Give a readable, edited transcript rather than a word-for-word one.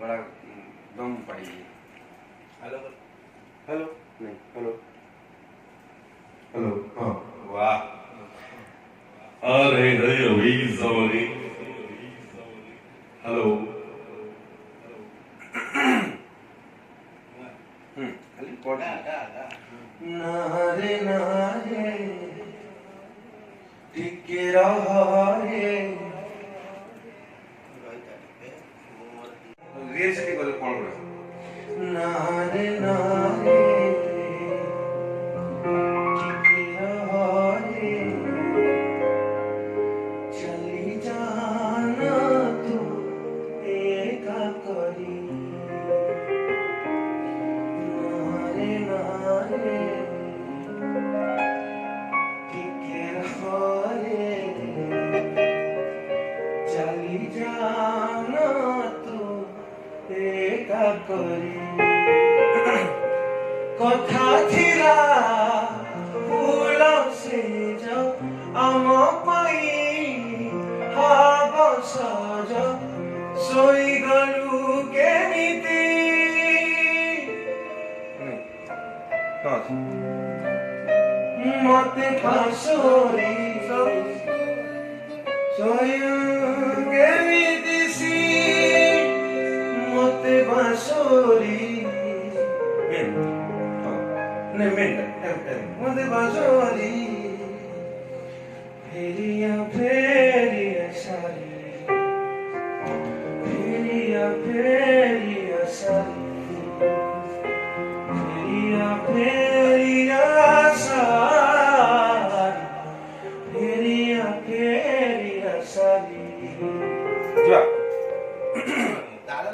बड़ा दम पड़ी है। हेलो हेलो नहीं हेलो हेलो हाँ वाह अरे हरे रवी सवारी हेलो खाली कॉर्ड नारे नारे टिके रहे रील से बोले कॉल करो नारे नारे टिके रहे चली जाना तू एका करी नारे नारे टिके रहे चली जाना तू एका करी কথা ଥିଲା ফুল ସେଜ ଆମ ପାଇଁ ହବ ସଜ ଶୋଇଗଲୁ କେମିତି ମତେ ପାଶୋରି ଶୋଇଲୁ କେମିତି ମତେ ପାଶୋରି नहीं मेन मते बाजोरी फेरिया सारी फेरिया सारी